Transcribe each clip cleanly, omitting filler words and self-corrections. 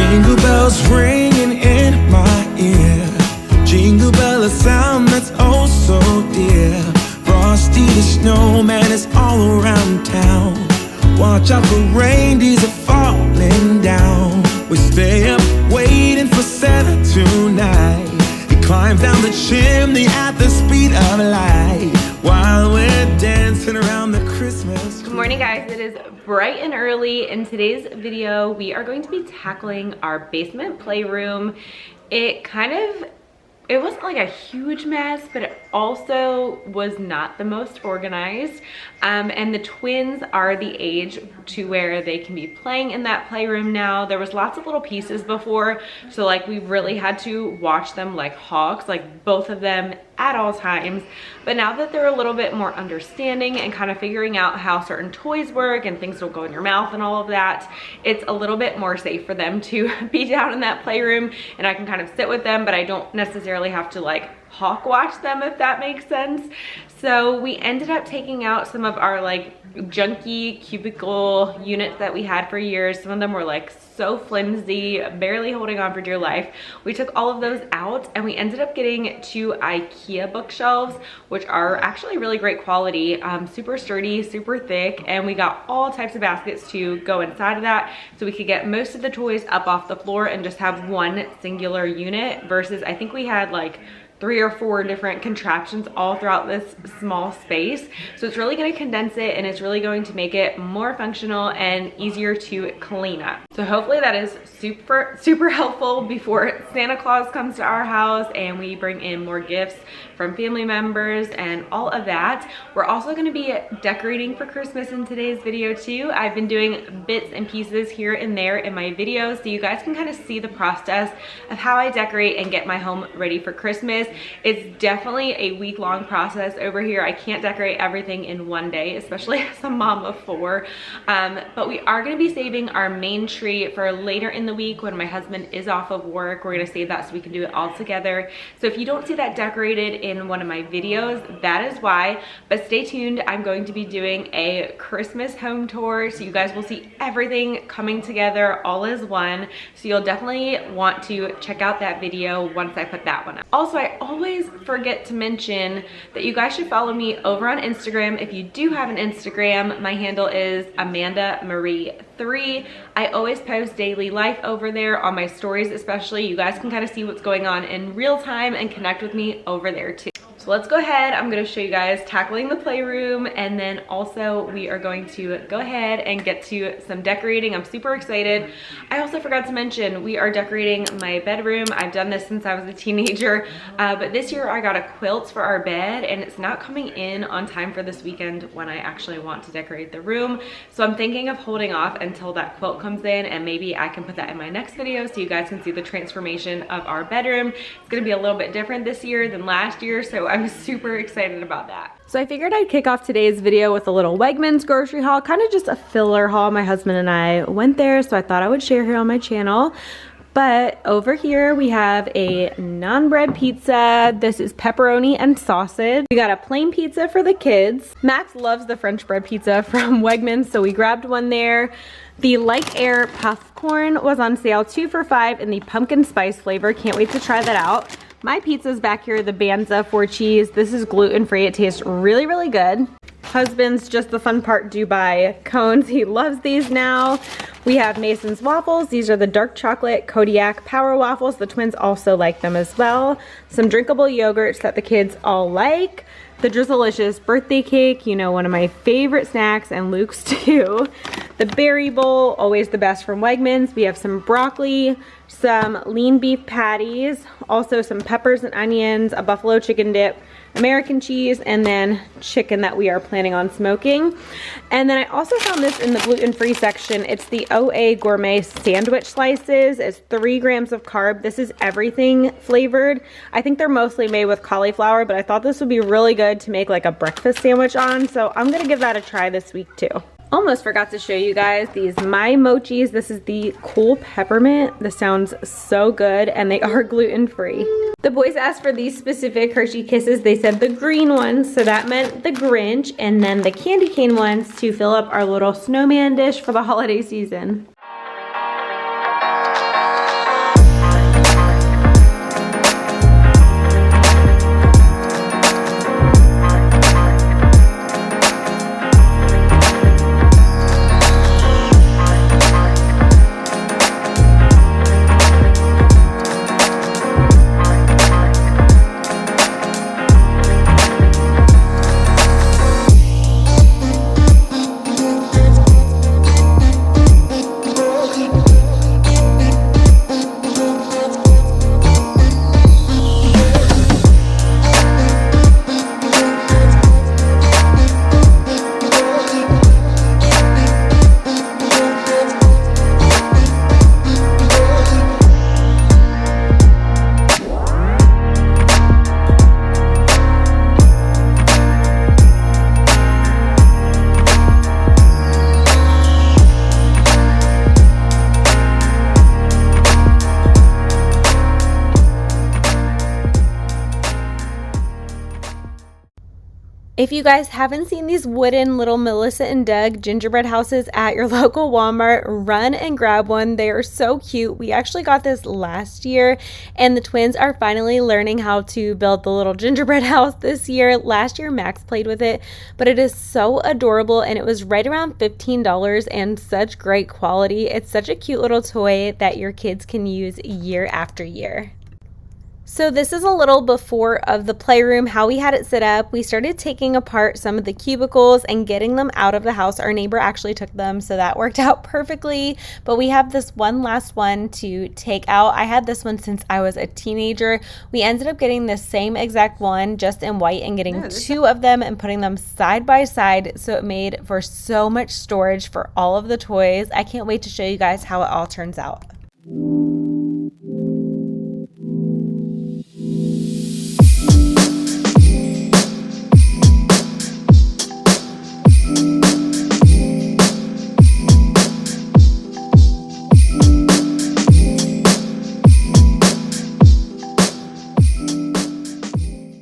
Jingle bells ringing in my ear. Jingle bell, a sound that's oh so dear. Frosty the snowman is all around town. Watch out for reindeers are falling down. We stay up waiting for Santa tonight. He climbs down the chimney at the speed of light while we're dancing around the Christmas tree. Good morning, guys. It is bright and early. In today's video, we are going to be tackling our basement playroom. It wasn't like a huge mess, but it also was not the most organized. And the twins are the age to where they can be playing in that playroom now. There was lots of little pieces before, so like we really had to watch them like hawks, like both of them at all times. But now that they're a little bit more understanding and kind of figuring out how certain toys work and things don't go in your mouth and all of that, it's a little bit more safe for them to be down in that playroom, and I can kind of sit with them, but I don't necessarily have to like hawk watch them, if that makes sense. So we ended up taking out some of our like junky cubicle units that we had for years. Some of them were like so flimsy, barely holding on for dear life. We took all of those out and we ended up getting 2 IKEA bookshelves, which are actually really great quality, super sturdy, super thick, and we got all types of baskets to go inside of that, so we could get most of the toys up off the floor and just have one singular unit, versus I think we had like 3 or 4 different contraptions all throughout this small space. So it's really going to condense it, and it's really going to make it more functional and easier to clean up. So hopefully that is super helpful before Santa Claus comes to our house and we bring in more gifts from family members and all of that. We're also going to be decorating for Christmas in today's video too. I've been doing bits and pieces here and there in my videos, so you guys can kind of see the process of how I decorate and get my home ready for Christmas. It's definitely a week-long process over here. I can't decorate everything in one day, especially as a mom of 4. But we are going to be saving our main tree for later in the week when my husband is off of work. We're going to save that so we can do it all together. So if you don't see that decorated in one of my videos, that is why. But stay tuned. I'm going to be doing a Christmas home tour, so you guys will see everything coming together all as one. So you'll definitely want to check out that video once I put that one up. Also, I always forget to mention that you guys should follow me over on Instagram. If you do have an Instagram, my handle is AmandaMarie3. I always post daily life over there on my stories, especially. You guys can kind of see what's going on in real time and connect with me over there too. So let's go ahead. I'm going to show you guys tackling the playroom, and then also we are going to go ahead and get to some decorating. I'm super excited. I also forgot to mention we are decorating my bedroom. I've done this since I was a teenager, but this year I got a quilt for our bed, and it's not coming in on time for this weekend when I actually want to decorate the room. So I'm thinking of holding off until that quilt comes in, and maybe I can put that in my next video so you guys can see the transformation of our bedroom. It's going to be a little bit different this year than last year, so I'm super excited about that. So I figured I'd kick off today's video with a little Wegmans grocery haul, kind of just a filler haul. My husband and I went there, so I thought I would share here on my channel. But over here we have a non-bread pizza. This is pepperoni and sausage. We got a plain pizza for the kids. Max loves the French bread pizza from Wegmans, so we grabbed one there. The Like Air puff corn was on sale, 2 for $5 in the pumpkin spice flavor. Can't wait to try that out. My pizza's back here, the Banza 4 cheese. This is gluten-free. It tastes really, really good. Husband's just the fun part, Dubai cones. He loves these now. We have Mason's waffles. These are the dark chocolate Kodiak power waffles. The twins also like them as well. Some drinkable yogurts that the kids all like. The Drizzleicious birthday cake, you know, one of my favorite snacks, and Luke's too. The berry bowl, always the best from Wegmans. We have some broccoli, some lean beef patties, also some peppers and onions, a buffalo chicken dip, American cheese, and then chicken that we are planning on smoking. And then I also found this in the gluten-free section. It's the OA Gourmet Sandwich Slices. It's 3 grams of carb. This is everything flavored. I think they're mostly made with cauliflower, but I thought this would be really good to make like a breakfast sandwich on, so I'm gonna give that a try this week too. Almost forgot to show you guys these My Mochis. This is the cool peppermint. This sounds so good, and they are gluten-free. The boys asked for these specific Hershey Kisses. They said the green ones, so that meant the Grinch, and then the candy cane ones to fill up our little snowman dish for the holiday season. If you guys haven't seen these wooden little Melissa and Doug gingerbread houses at your local Walmart, run and grab one. They are so cute. We actually got this last year, and the twins are finally learning how to build the little gingerbread house this year. Last year, Max played with it, but it is so adorable, and it was right around $15 and such great quality. It's such a cute little toy that your kids can use year after year. So this is a little before of the playroom, how we had it set up. We started taking apart some of the cubicles and getting them out of the house. Our neighbor actually took them, so that worked out perfectly. But we have this one last one to take out. I had this one since I was a teenager. We ended up getting the same exact one, just in white, and getting two of them and putting them side by side. So it made for so much storage for all of the toys. I can't wait to show you guys how it all turns out.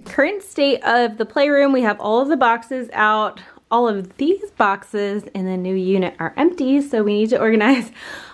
Current state of the playroom, we have all of the boxes out. All of these boxes in the new unit are empty, so we need to organize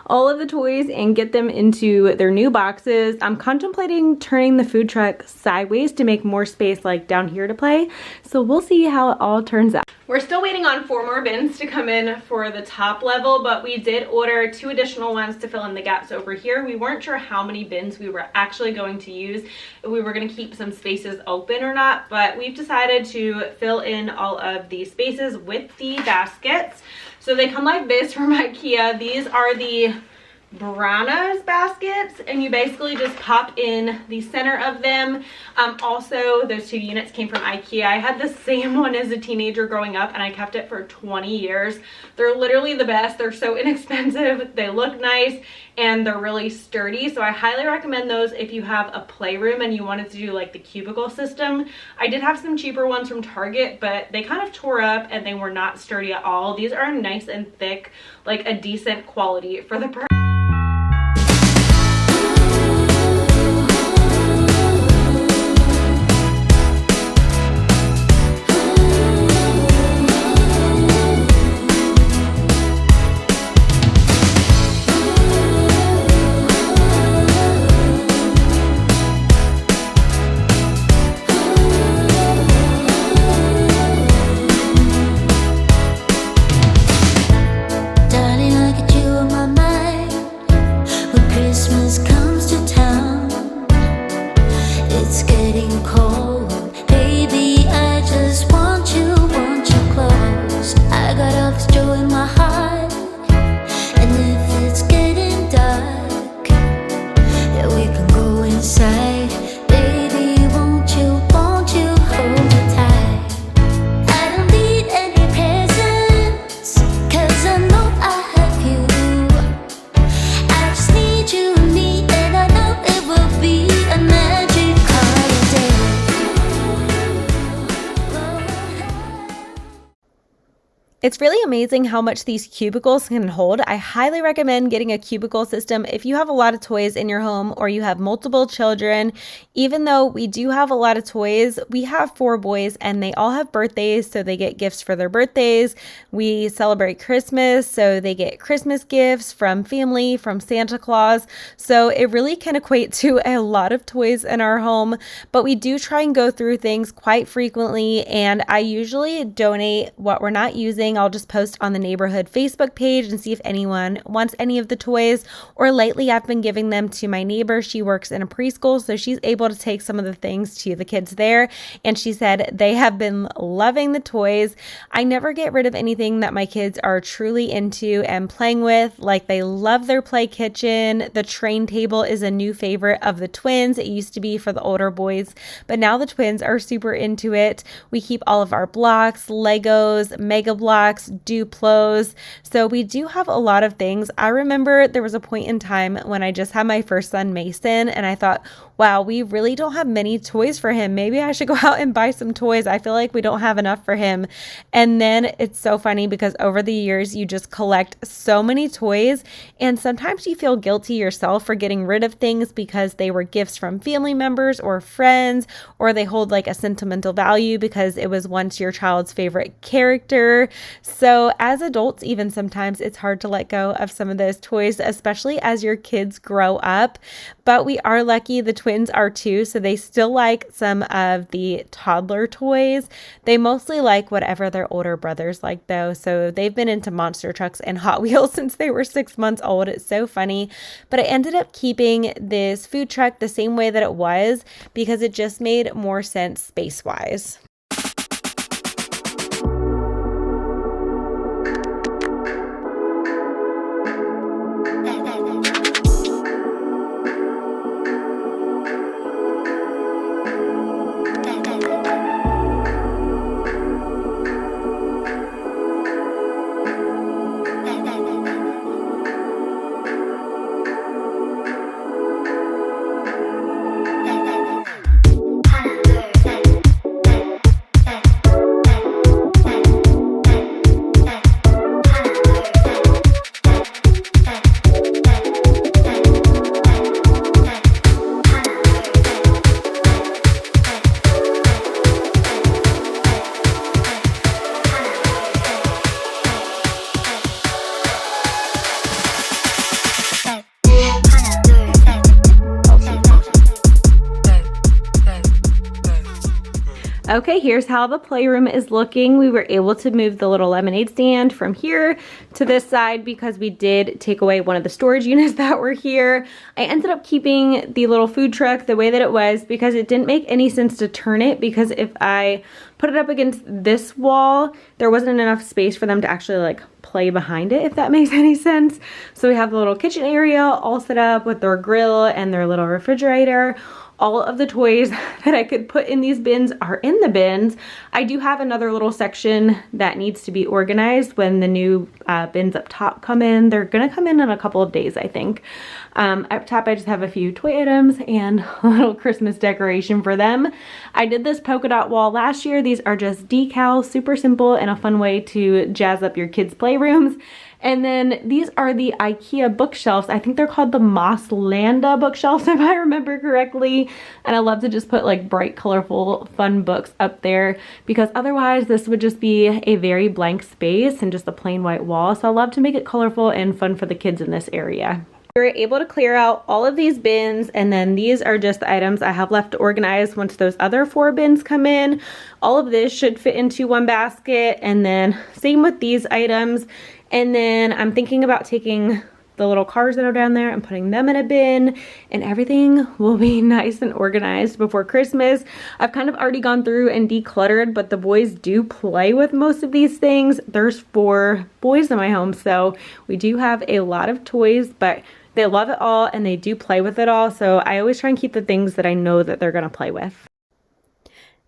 all of the toys and get them into their new boxes. I'm contemplating turning the food truck sideways to make more space like down here to play, so we'll see how it all turns out. We're still waiting on 4 more bins to come in for the top level, but we did order 2 additional ones to fill in the gaps over here. We weren't sure how many bins we were actually going to use, if we were going to keep some spaces open or not, but we've decided to fill in all of these spaces with the baskets. So they come like this from IKEA. These are the Brana's baskets, and you basically just pop in the center of them. Also, those 2 units came from IKEA. I had the same one as a teenager growing up, and I kept it for 20 years. They're literally the best. They're so inexpensive. They look nice, and they're really sturdy. So I highly recommend those if you have a playroom and you wanted to do like the cubicle system. I did have some cheaper ones from Target, but they kind of tore up and they were not sturdy at all. These are nice and thick, like a decent quality for the price. It's really amazing how much these cubicles can hold. I highly recommend getting a cubicle system if you have a lot of toys in your home or you have multiple children. Even though we do have a lot of toys, we have 4 boys and they all have birthdays, so they get gifts for their birthdays. We celebrate Christmas, so they get Christmas gifts from family, from Santa Claus. So it really can equate to a lot of toys in our home, but we do try and go through things quite frequently, and I usually donate what we're not using. I'll just post on the neighborhood Facebook page and see if anyone wants any of the toys, or lately I've been giving them to my neighbor. She works in a preschool, so she's able to take some of the things to the kids there, and she said they have been loving the toys. I never get rid of anything that my kids are truly into and playing with. Like, they love their play kitchen. The train table is a new favorite of the twins. It used to be for the older boys, but now the twins are super into it. We keep all of our blocks, Legos, Mega Bloks, blocks, Duplos. So we do have a lot of things. I remember there was a point in time when I just had my first son, Mason, and I thought, wow, we really don't have many toys for him. Maybe I should go out and buy some toys. I feel like we don't have enough for him. And then it's so funny because over the years, you just collect so many toys, and sometimes you feel guilty yourself for getting rid of things because they were gifts from family members or friends, or they hold like a sentimental value because it was once your child's favorite character. So as adults, even sometimes it's hard to let go of some of those toys, especially as your kids grow up. But we are lucky the twins are too, so they still like some of the toddler toys. They mostly like whatever their older brothers like though. So they've been into monster trucks and Hot Wheels since they were 6 months old. It's so funny. But I ended up keeping this food truck the same way that it was because it just made more sense space-wise. Okay, here's how the playroom is looking. We were able to move the little lemonade stand from here to this side because we did take away one of the storage units that were here. I ended up keeping the little food truck the way that it was because it didn't make any sense to turn it, because if I put it up against this wall, there wasn't enough space for them to actually like play behind it, if that makes any sense. So we have the little kitchen area all set up with their grill and their little refrigerator. All of the toys that I could put in these bins are in the bins. I do have another little section that needs to be organized when the new bins up top come in. They're gonna come in a couple of days, I think. Up top, I just have a few toy items and a little Christmas decoration for them. I did this polka dot wall last year. These are just decals, super simple and a fun way to jazz up your kids' playrooms. And then these are the IKEA bookshelves. I think they're called the Mosslanda bookshelves, if I remember correctly. And I love to just put like bright, colorful, fun books up there, because otherwise this would just be a very blank space and just a plain white wall. So I love to make it colorful and fun for the kids in this area. We were able to clear out all of these bins, and then these are just the items I have left to organize once those other 4 bins come in. All of this should fit into one basket, and then same with these items. And then I'm thinking about taking the little cars that are down there and putting them in a bin, and everything will be nice and organized before Christmas. I've kind of already gone through and decluttered, but the boys do play with most of these things. There's 4 boys in my home, so we do have a lot of toys, but they love it all and they do play with it all. So I always try and keep the things that I know that they're gonna play with.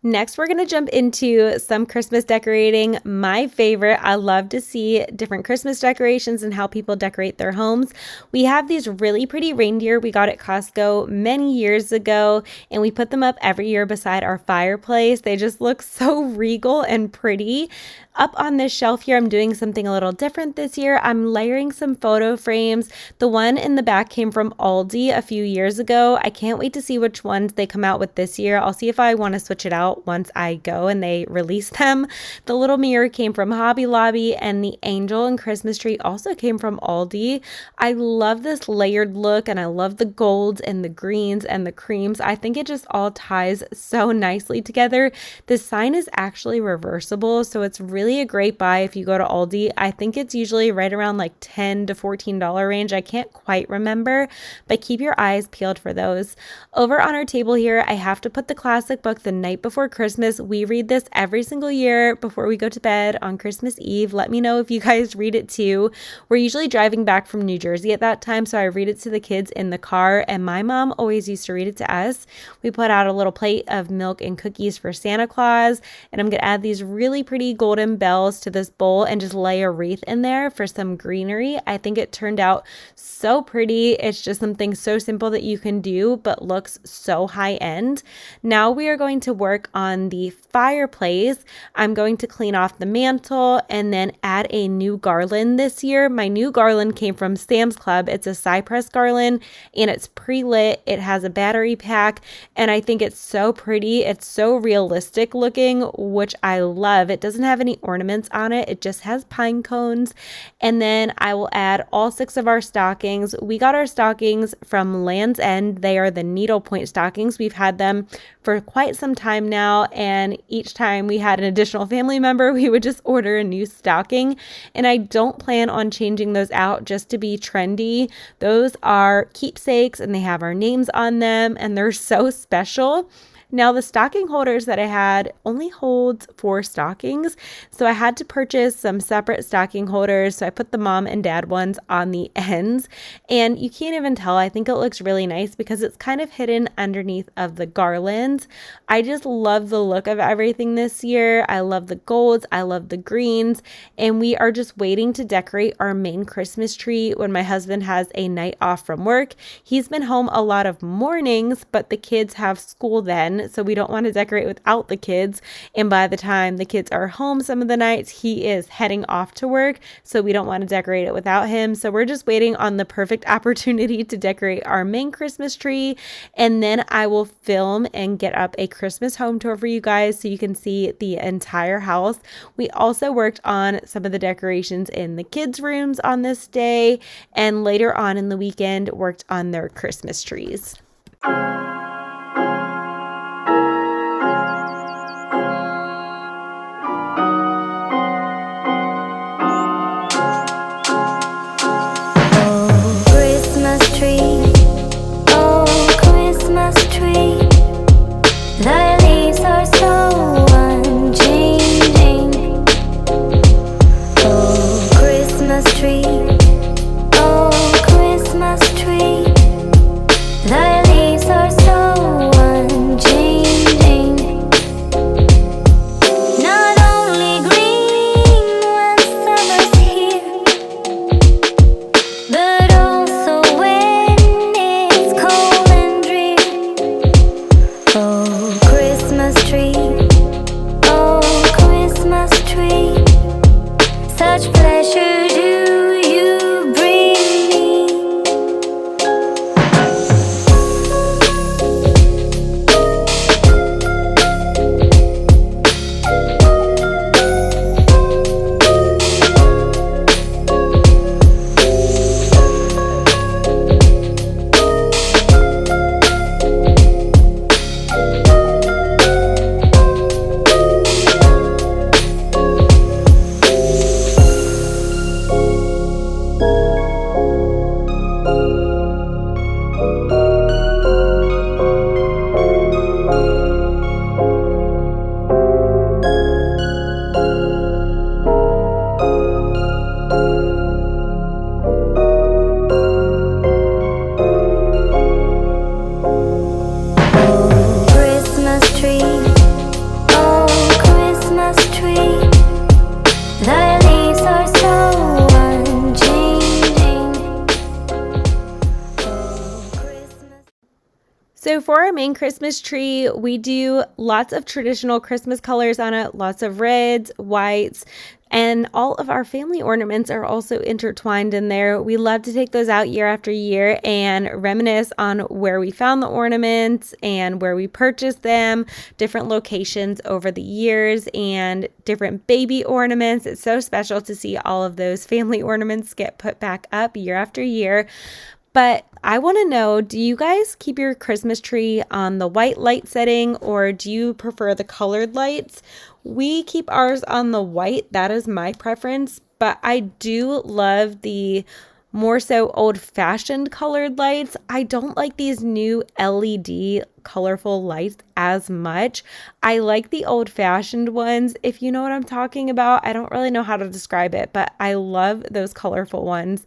Next, we're going to jump into some Christmas decorating. My favorite. I love to see different Christmas decorations and how people decorate their homes. We have these really pretty reindeer we got at Costco many years ago, and we put them up every year beside our fireplace. They just look so regal and pretty. Up on this shelf here, I'm doing something a little different this year. I'm layering some photo frames. The one in the back came from Aldi a few years ago. I can't wait to see which ones they come out with this year. I'll see if I want to switch it out once I go and they release them. The little mirror came from Hobby Lobby, and the angel and Christmas tree also came from Aldi. I love this layered look, and I love the golds and the greens and the creams. I think it just all ties so nicely together. This sign is actually reversible, so it's really a great buy if you go to Aldi. I think it's usually right around like $10 to $14 range. I can't quite remember, but keep your eyes peeled for those. Over on our table here, I have to put the classic book, The Night Before before Christmas. We read this every single year before we go to bed on Christmas Eve. Let me know if you guys read it too. We're usually driving back from New Jersey at that time, so I read it to the kids in the car, and my mom always used to read it to us. We put out a little plate of milk and cookies for Santa Claus, and I'm going to add these really pretty golden bells to this bowl and just lay a wreath in there for some greenery. I think it turned out so pretty. It's just something so simple that you can do, but looks so high end. Now we are going to work on the fireplace. I'm going to clean off the mantle and then add a new garland this year. My new garland came from Sam's Club. It's a cypress garland and it's pre-lit. It has a battery pack and I think it's so pretty. It's so realistic looking, which I love. It doesn't have any ornaments on it. It just has pine cones. And then I will add all 6 of our stockings. We got our stockings from Land's End. They are the needlepoint stockings. We've had them for quite some time now, and each time we had an additional family member, we would just order a new stocking, and I don't plan on changing those out just to be trendy. Those are keepsakes, and they have our names on them, and they're so special. Now, the stocking holders that I had only holds 4 stockings, so I had to purchase some separate stocking holders. So I put the mom and dad ones on the ends, and you can't even tell. I think it looks really nice because it's kind of hidden underneath of the garlands. I just love the look of everything this year. I love the golds, I love the greens, and we are just waiting to decorate our main Christmas tree when my husband has a night off from work. He's been home a lot of mornings, but the kids have school then, so we don't want to decorate without the kids. And by the time the kids are home some of the nights, he is heading off to work, so we don't want to decorate it without him. So we're just waiting on the perfect opportunity to decorate our main Christmas tree, and then I will film and get up a Christmas home tour for you guys so you can see the entire house. We also worked on some of the decorations in the kids' rooms on this day, and later on in the weekend worked on their Christmas trees. So for our main Christmas tree, we do lots of traditional Christmas colors on it, lots of reds, whites, and all of our family ornaments are also intertwined in there. We love to take those out year after year and reminisce on where we found the ornaments and where we purchased them, different locations over the years, and different baby ornaments. It's so special to see all of those family ornaments get put back up year after year. But I want to know, do you guys keep your Christmas tree on the white light setting, or do you prefer the colored lights? We keep ours on the white. That is my preference, but I do love the more so old-fashioned colored lights. I don't like these new LED colorful lights as much. I like the old-fashioned ones, if you know what I'm talking about. I don't really know how to describe it, but I love those colorful ones.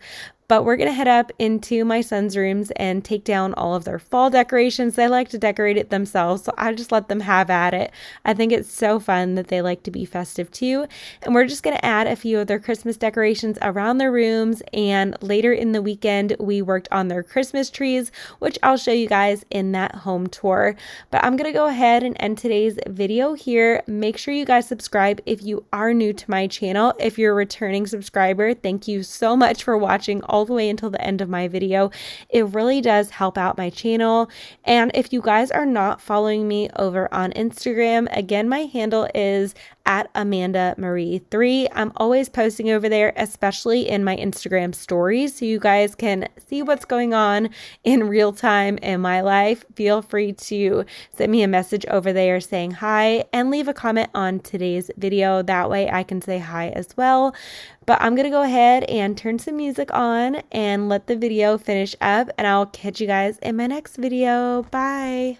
But we're going to head up into my son's rooms and take down all of their fall decorations. They like to decorate it themselves, so I just let them have at it. I think it's so fun that they like to be festive too. And we're just going to add a few of their Christmas decorations around their rooms. And later in the weekend, we worked on their Christmas trees, which I'll show you guys in that home tour. But I'm going to go ahead and end today's video here. Make sure you guys subscribe if you are new to my channel. If you're a returning subscriber, thank you so much for watching all the way until the end of my video. It really does help out my channel. And if you guys are not following me over on Instagram, again, my handle is @AmandaMarie3. I'm always posting over there, especially in my Instagram stories, so you guys can see what's going on in real time in my life. Feel free to send me a message over there saying hi and leave a comment on today's video. That way I can say hi as well. But I'm going to go ahead and turn some music on and let the video finish up, and I'll catch you guys in my next video. Bye.